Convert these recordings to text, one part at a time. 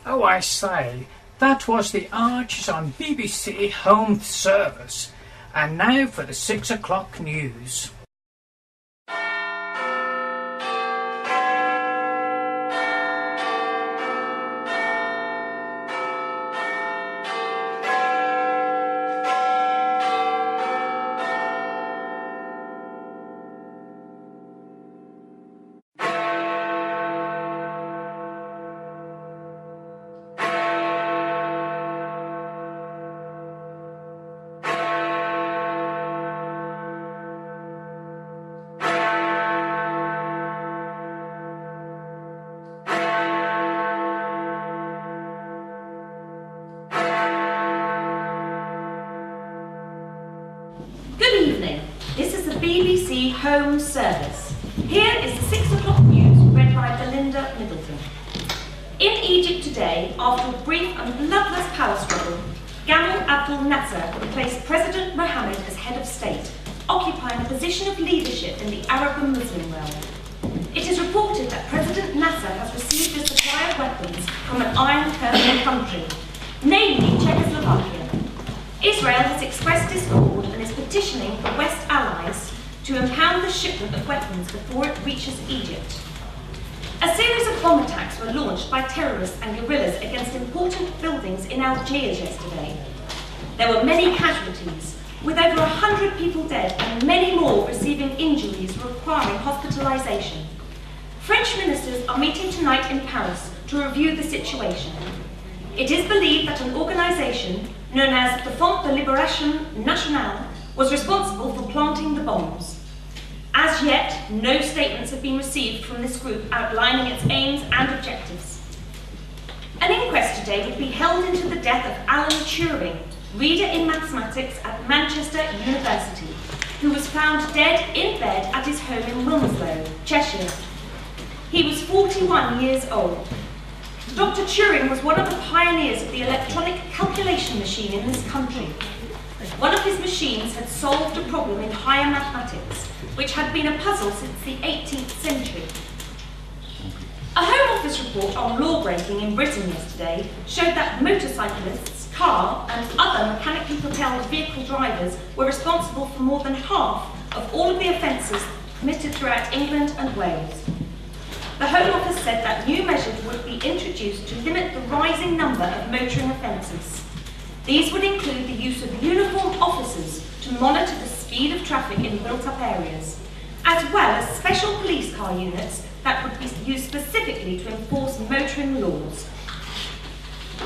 Oh, I say, that was the Archers on BBC Home Service. And now for the 6 o'clock news. BBC Home Service. Here is the 6 o'clock news read by Belinda Middleton. In Egypt today, after a brief and bloodless power struggle, Gamal Abdel Nasser replaced President Mohammed as head of state, occupying a position of leadership in the Arab and Muslim realm. It is reported that President Nasser has received a supply of weapons from an Iron Curtain country, namely Czechoslovakia. Israel has expressed discord and is petitioning the West allies to impound the shipment of weapons before it reaches Egypt. A series of bomb attacks were launched by terrorists and guerrillas against important buildings in Algiers yesterday. There were many casualties, with over 100 people dead and many more receiving injuries requiring hospitalisation. French ministers are meeting tonight in Paris to review the situation. It is believed that an organisation known as the Front de Libération Nationale was responsible for planting the bombs. As yet, no statements have been received from this group outlining its aims and objectives. An inquest today will be held into the death of Alan Turing, reader in mathematics at Manchester University, who was found dead in bed at his home in Wilmslow, Cheshire. He was 41 years old. Dr. Turing was one of the pioneers of the electronic calculation machine in this country. One of his machines had solved a problem in higher mathematics, which had been a puzzle since the 18th century. A Home Office report on law breaking in Britain yesterday showed that motorcyclists, car and other mechanically propelled vehicle drivers were responsible for more than half of all of the offences committed throughout England and Wales. The Home Office said that new measures would be introduced to limit the rising number of motoring offences. These would include the use of uniformed officers to monitor the speed of traffic in built-up areas, as well as special police car units that would be used specifically to enforce motoring laws.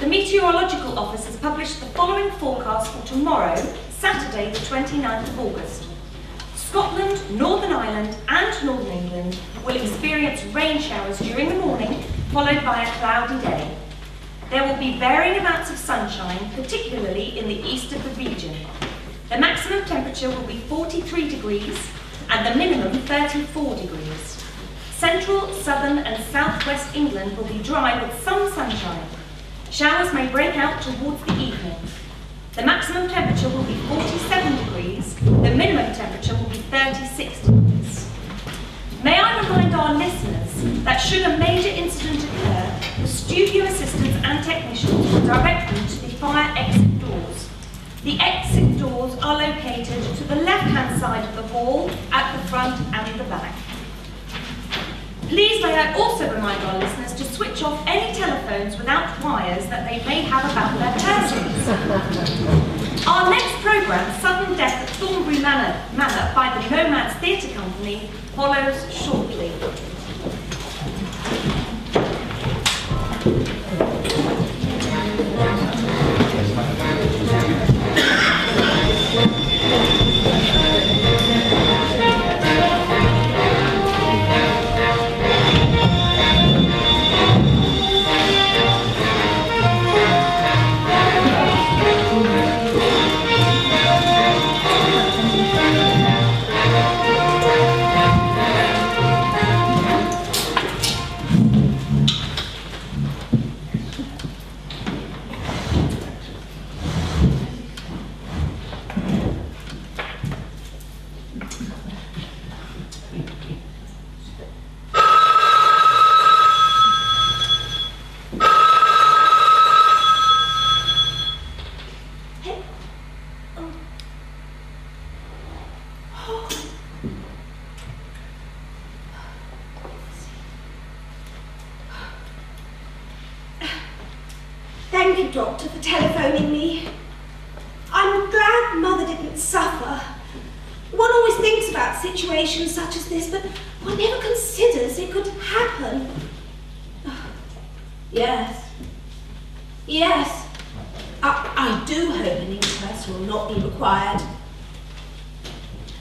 The Meteorological Office has published the following forecast for tomorrow, Saturday the 29th of August. Scotland, Northern Ireland and Northern England will experience rain showers during the morning, followed by a cloudy day. There will be varying amounts of sunshine, particularly in the east of the region. The maximum temperature will be 43 degrees and the minimum 34 degrees. Central, southern and southwest England will be dry with some sunshine. Showers may break out towards the evening. The maximum temperature will be 47 degrees, the minimum temperature will be 36 degrees. May I remind our listeners that should a major incident occur, the studio assistants and technicians will direct them to the fire exit doors. The exit doors are located to the left-hand side of the hall, at the front and the back. Please may I also remind our listeners to switch off any telephones without wires that they may have about their persons. Our next programme, Sudden Death at Thornbury Manor by the Nomads Theatre Company, follows shortly. you, Doctor, for telephoning me. I'm glad Mother didn't suffer. One always thinks about situations such as this, but one never considers it could happen. Yes. Yes. I do hope an inquest will not be required.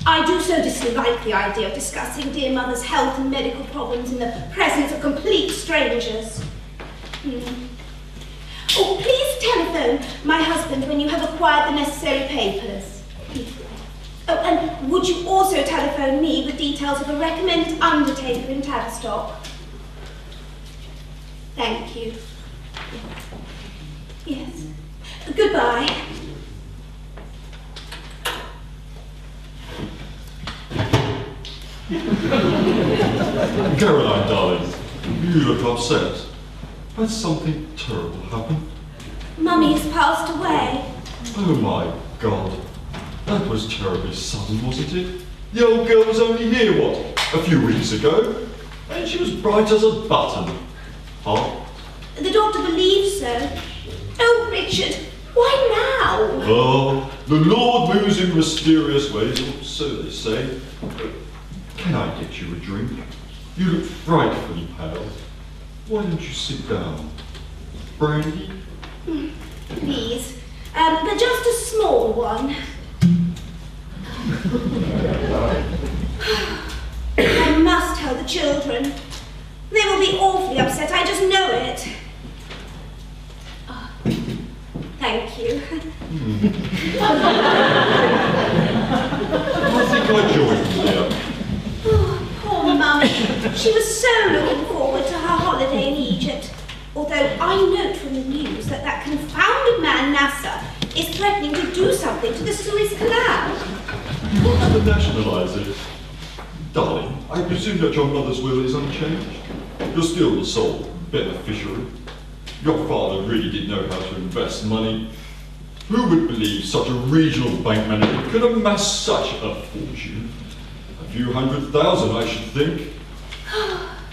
I do so dislike the idea of discussing dear Mother's health and medical problems in the presence of complete strangers. Oh, please telephone my husband when you have acquired the necessary papers. Oh, and would you also telephone me with details of a recommended undertaker in Tavistock? Thank you. Yes. Goodbye. Caroline, darling, you look upset. Has something terrible happened? Mummy has passed away. Oh my God. That was terribly sudden, wasn't it? The old girl was only here, what, a few weeks ago? And she was bright as a button. Huh? The doctor believes so. Oh, Richard, why now? Oh, the Lord moves in mysterious ways, or so they say. Can I get you a drink? You look frightfully pale. Why don't you sit down? Brandy? Please, but just a small one. I must tell the children. They will be awfully upset, I just know it. Oh, thank you. I think I joined you there. Oh, poor Mummy. She was so looking forward to her holiday in Egypt. Although I note from the news that that confounded man Nasser is threatening to do something to the Suez Canal. You want to nationalise it? Darling, I presume that your mother's will is unchanged? You're still the sole beneficiary. Your father really did know how to invest money. Who would believe such a regional bank manager could amass such a fortune? A few 100,000, I should think.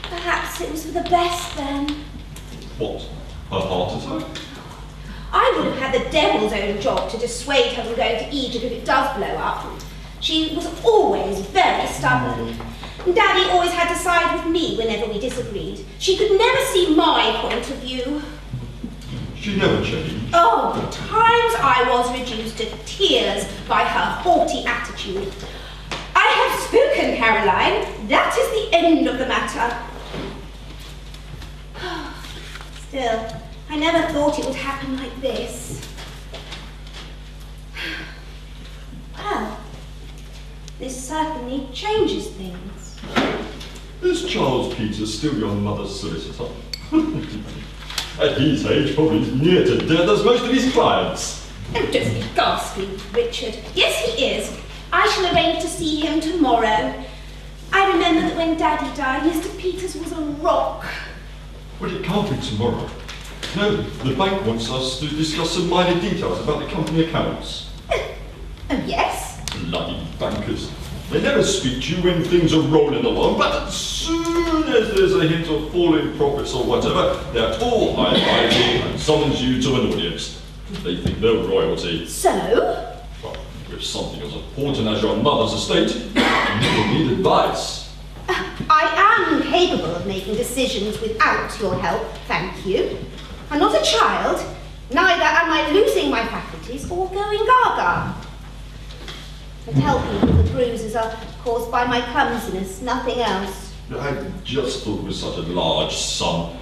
Perhaps it was for the best then. What? Her heart attack? I would have had the devil's own job to dissuade her from going to Egypt if it does blow up. She was always very stubborn. Daddy always had to side with me whenever we disagreed. She could never see my point of view. She never changed. Oh, the times I was reduced to tears by her haughty attitude. I have spoken, Caroline. That is the end of the matter. Still, I never thought it would happen like this. Well, this certainly changes things. Is Charles Peters still your mother's solicitor? At his age, probably as near to death as most of his clients. Oh, don't be ghastly, Richard. Yes, he is. I shall arrange to see him tomorrow. I remember that when Daddy died, Mr. Peters was a rock. Well, it can't be tomorrow. No, the bank wants us to discuss some minor details about the company accounts. Oh, yes? Bloody bankers. They never speak to you when things are rolling along, but as soon as there's a hint of falling profits or whatever, they're all high-fiving and summons you to an audience. They think they're royalty. So? Well, with something as important as your mother's estate, you will need advice. I am capable of making decisions without your help, thank you. I'm not a child, neither am I losing my faculties or going gaga. I tell people the bruises are caused by my clumsiness, nothing else. I just thought with such a large sum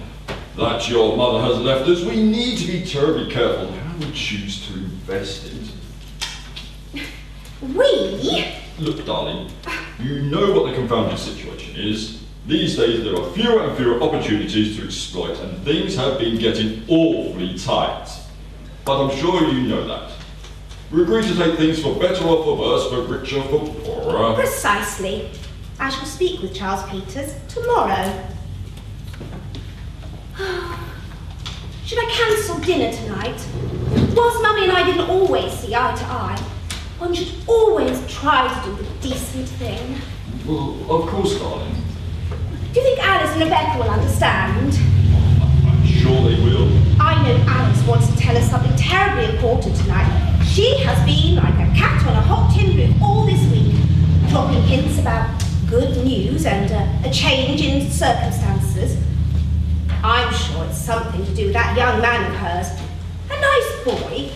that your mother has left us, we need to be terribly careful how we choose to invest it. We? Look, darling, you know what the confounded situation is. These days there are fewer and fewer opportunities to exploit, and things have been getting awfully tight. But I'm sure you know that. We agree to take things for better or for worse, for richer, for poorer. Precisely. I shall speak with Charles Peters tomorrow. Should I cancel dinner tonight? Whilst Mummy and I didn't always see eye to eye, one should always try to do the decent thing. Well, of course, darling. Do you think Alice and Rebecca will understand? I'm sure they will. I know Alice wants to tell us terribly important tonight. She has been like a cat on a hot tin roof all this week, dropping hints about good news and a change in circumstances. I'm sure it's something to do with that young man of hers. A nice boy,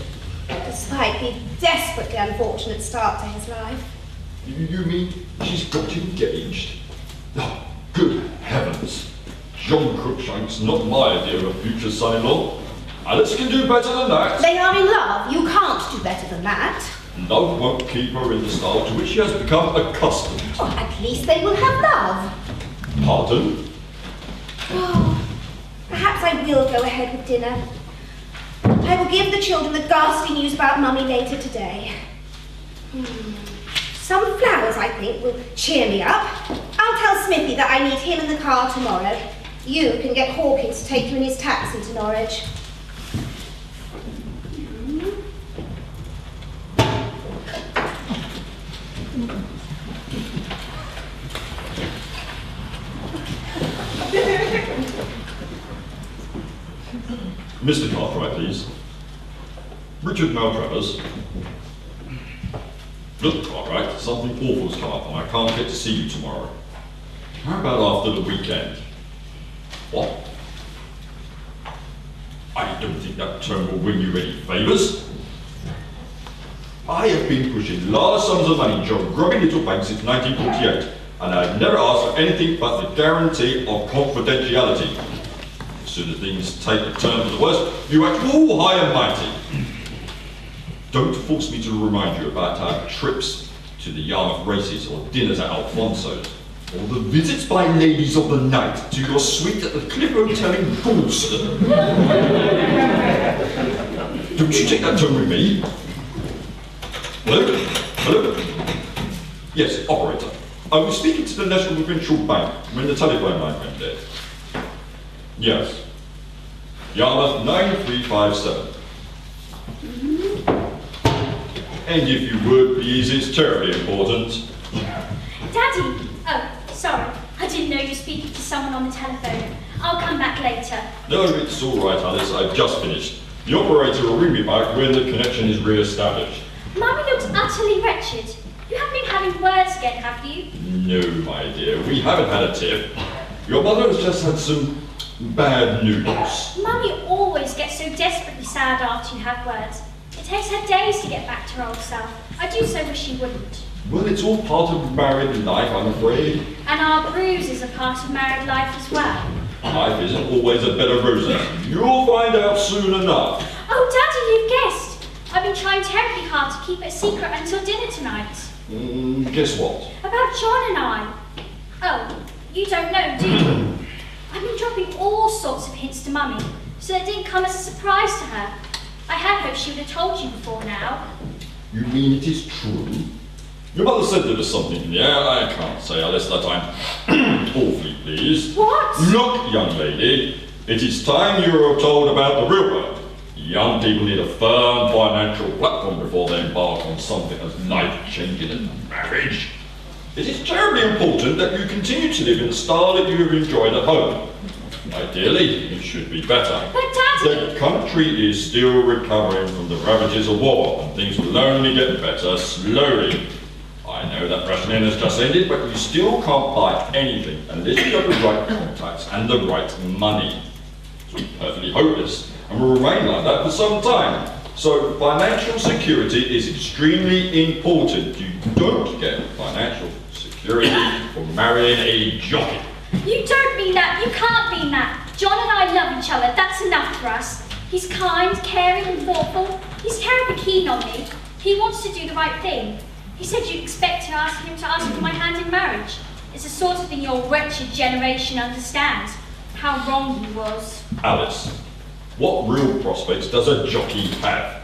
despite the desperately unfortunate start to his life. You mean she's got engaged? Oh, good heavens. John Cruikshank's not my idea of a future son-in-law. Alice can do better than that. They are in love. You can't do better than that. Love won't keep her in the style to which she has become accustomed. Oh, at least they will have love. Pardon? Oh, perhaps I will go ahead with dinner. I will give the children the ghastly news about Mummy later today. Some flowers, I think, will cheer me up. I'll tell Smithy that I need him in the car tomorrow. You can get Hawkins to take you in his taxi to Norwich. Mr. Cartwright, please. Richard Maltravers. Look, Cartwright, something awful's come up and I can't get to see you tomorrow. How about after the weekend? What? I don't think that term will win you any favours. I have been pushing large sums of money into your grubby little bank since 1948, and I've never asked for anything but the guarantee of confidentiality. As soon as things take a turn for the worse, you act all high and mighty. Don't force me to remind you about our trips to the Yarmouth races or dinners at Alfonso's, or the visits by ladies of the night to your suite at the Cliff Hotel in Goulston. Don't you take that tone with me? Hello? Hello? Yes, operator. I was speaking to the National Provincial Bank when the telephone line went dead. Yes. Yarmouth 9357. And if you would, please, it's terribly important. Daddy! Oh, sorry. I didn't know you were speaking to someone on the telephone. I'll come back later. No, it's all right, Alice. I've just finished. The operator will ring me back when the connection is re-established. Mummy looks utterly wretched. You haven't been having words again, have you? No, my dear. We haven't had a tiff. Your mother has just had some bad news. Mummy always gets so desperately sad after you have words. It takes her days to get back to her old self. I do so wish she wouldn't. Well, it's all part of married life, I'm afraid. And our bruises are part of married life as well. Life isn't always a bed of roses. You'll find out soon enough. Oh, Daddy, you've guessed. I've been trying terribly hard to keep it a secret until dinner tonight. Guess what? About John and I. Oh, you don't know, do you? I've been dropping all sorts of hints to Mummy, so it didn't come as a surprise to her. I had hoped she would have told you before now. You mean it is true? Your mother said there was something in the air. I can't say, Alice, that I'm awfully pleased. What? Look, young lady, it is time you were told about the real world. Young people need a firm financial platform before they embark on something as life-changing as marriage. It is terribly important that you continue to live in the style that you have enjoyed at home. Ideally, it should be better. But Daddy... The country is still recovering from the ravages of war, and things will only get better slowly. I know that rationing has just ended, but you still can't buy anything unless you have the right contacts and the right money. It's perfectly hopeless, and will remain like that for some time. So financial security is extremely important. You don't get financial security for marrying a jockey. You don't mean that. You can't mean that. John and I love each other. That's enough for us. He's kind, caring and thoughtful. He's terribly keen on me. He wants to do the right thing. He said you'd expect him to ask for my hand in marriage. It's the sort of thing your wretched generation understands. How wrong he was. Alice, what real prospects does a jockey have?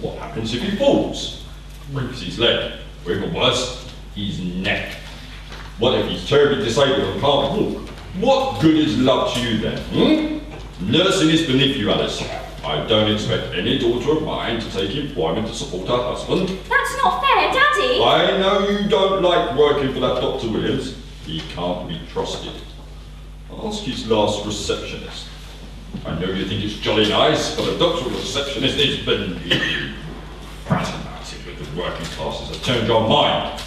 What happens if he falls? Breaks his leg, or even worse, his neck. What if he's terribly disabled and can't walk? What good is love to you then? Nursing is beneath you, Alice. I don't expect any daughter of mine to take employment to support her husband. That's not fair, Daddy! I know you don't like working for that Dr. Williams. He can't be trusted. Ask his last receptionist. I know you think it's jolly nice, but a doctoral receptionist is beneath. Fraternising with the working classes has turned your mind.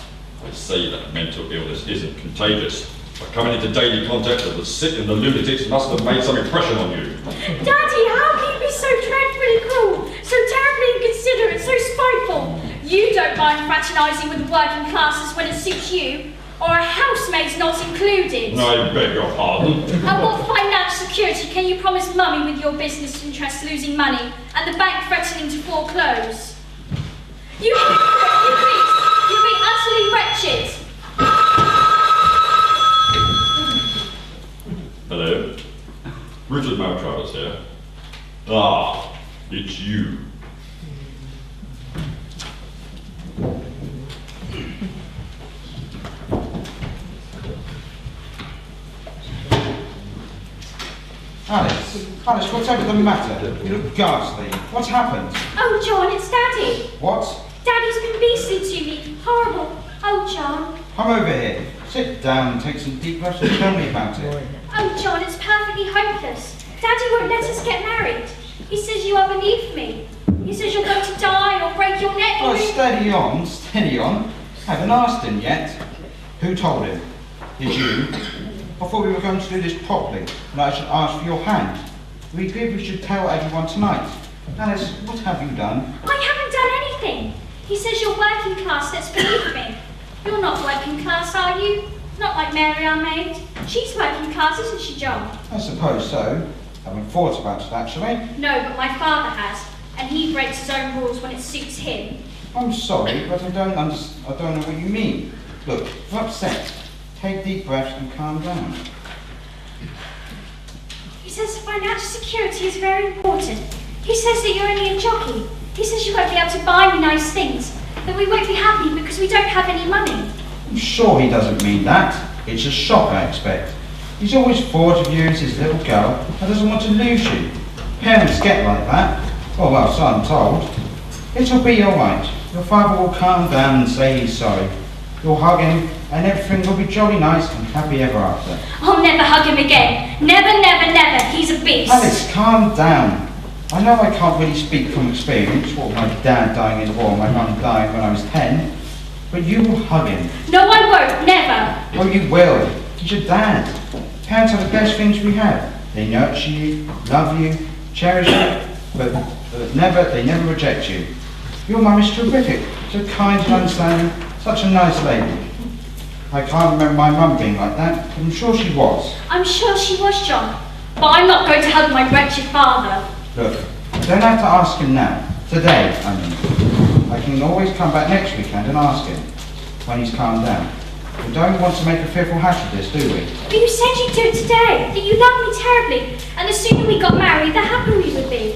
I say that mental illness isn't contagious. But coming into daily contact with the sick and the lunatics must have made some impression on you. Daddy, how can you be so dreadfully cruel, so terribly inconsiderate, so spiteful? You don't mind fraternising with the working classes when it suits you, or a housemaid's not included. I beg your pardon. And what financial security can you promise Mummy with your business interests losing money and the bank threatening to foreclose? You beast! You'll be utterly wretched! Hello? Richard Maltravers here. Ah, it's you. Alice, whatever the matter? You look ghastly. What's happened? Oh, John, it's Daddy. What? Daddy's been beastly to me. Horrible. Oh, John. Come over here. Sit down and take some deep breaths and tell me about it. Oh, John, it's perfectly hopeless. Daddy won't let us get married. He says you are beneath me. He says you're going to die or break your neck or... Oh, steady on, steady on. I haven't asked him yet. Who told him? Did you? I thought we were going to do this properly, and I should ask for your hand. We agreed we should tell everyone tonight. Alice, what have you done? I haven't done anything. He says you're working class, that's beneath me. You're not working class, are you? Not like Mary, our maid. She's working class, isn't she, John? I suppose so. Haven't thought about it, actually. No, but my father has, and he breaks his own rules when it suits him. I'm sorry, but I don't know what you mean. Look, if you're upset, take deep breaths and calm down. He says financial security is very important. He says that you're only a jockey. He says you won't be able to buy me nice things, that we won't be happy because we don't have any money. I'm sure he doesn't mean that. It's a shock, I expect. He's always thought of you as his little girl and doesn't want to lose you. Parents get like that. Oh, well, so I'm told. It'll be all right. Your father will calm down and say he's sorry. You'll hug him and everything will be jolly nice and happy ever after. I'll never hug him again. Never, never, never. He's a beast. Alice, calm down. I know I can't really speak from experience, what with my dad dying in the war and my mum dying when I was 10, but you will hug him. No, I won't. Never. Oh, you will. He's your dad. Parents are the best things we have. They nurture you, love you, cherish you, but they never reject you. Your mum is terrific, so kind and understanding, such a nice lady. I can't remember my mum being like that, but I'm sure she was. I'm sure she was, John. But I'm not going to hug my wretched father. Look, you don't have to ask him now. Today, I mean. I can always come back next weekend and ask him, when he's calmed down. We don't want to make a fearful hash of this, do we? But you said you'd do it today, that you love me terribly, and the sooner we got married, the happier we would be.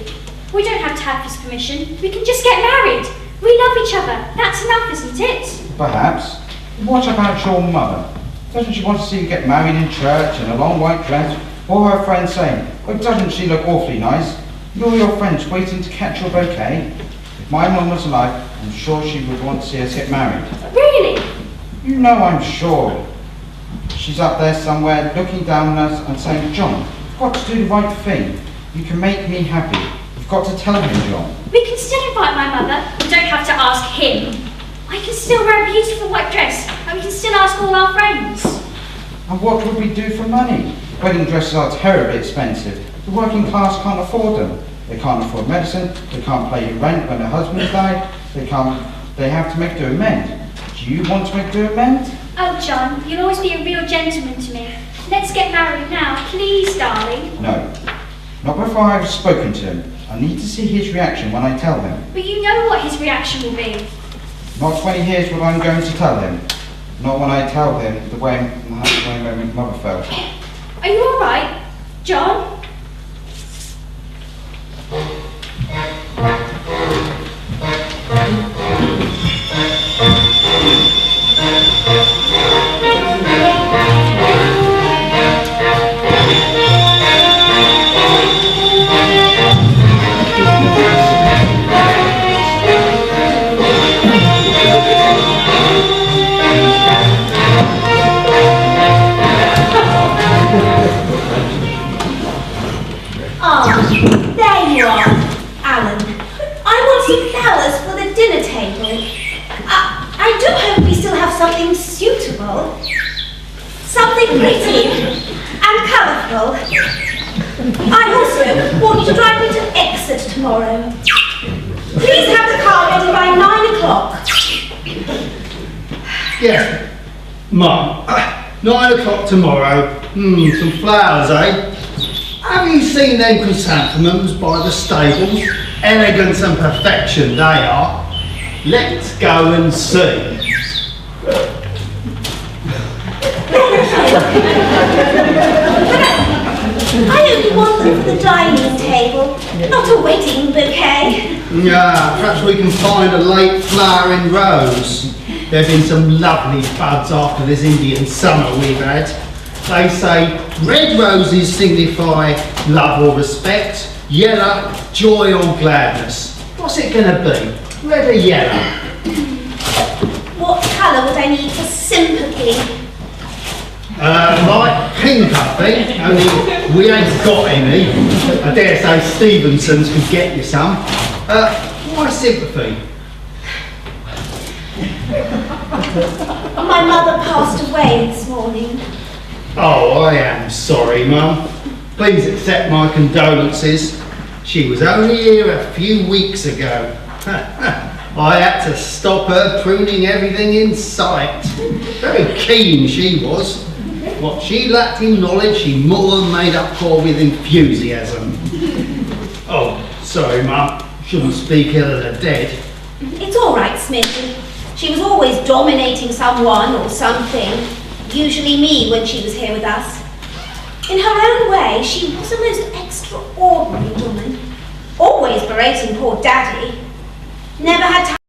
We don't have to have his permission. We can just get married. We love each other. That's enough, isn't it? Perhaps. What about your mother? Doesn't she want to see you get married in church in a long white dress? Or her friends saying, oh, doesn't she look awfully nice? You all your friends waiting to catch your bouquet? If my mum was alive, I'm sure she would want to see us get married. Really? You know I'm sure. She's up there somewhere looking down on us and saying, John, you've got to do the right thing. You can make me happy. You've got to tell him, John. We can still invite my mother. We don't have to ask him. I can still wear a beautiful white dress, and we can still ask all our friends. And what would we do for money? Wedding dresses are terribly expensive. The working class can't afford them. They can't afford medicine. They can't pay rent when their husbands die. They have to make do amend. Do you want to make do amend? Oh, John, you'll always be a real gentleman to me. Let's get married now, please, darling. No. Not before I've spoken to him. I need to see his reaction when I tell him. But you know what his reaction will be. Not when he hears what I'm going to tell him. Not when I tell him the way my mother felt. Are you all right, John? want some flowers for the dinner table. I do hope we still have something suitable. Something pretty and colourful. I also want you to drive me to Exeter tomorrow. Please have the car ready by 9 o'clock. Yeah. Mum, 9 o'clock tomorrow. Some flowers, eh? Have you seen them chrysanthemums by the stables? Elegance and perfection they are. Let's go and see. I only want them for the dining table, not a wedding bouquet. Yeah, perhaps we can find a late flowering rose. There have been some lovely buds after this Indian summer we've had. They say red roses signify love or respect, yellow, joy or gladness. What's it going to be? Red or yellow? What colour would I need for sympathy? Light pink, I think, only we ain't got any. I dare say Stevenson's could get you some. Why sympathy? My mother passed away this morning. Oh, I am sorry, Mum. Please accept my condolences. She was only here a few weeks ago. I had to stop her pruning everything in sight. Very keen she was. What she lacked in knowledge, she more than made up for with enthusiasm. Oh, sorry, Mum. Shouldn't speak ill of the dead. It's all right, Smithy. She was always dominating someone or something. Usually me when she was here with us. In her own way, she was a most extraordinary woman. Always berating poor Daddy. Never had time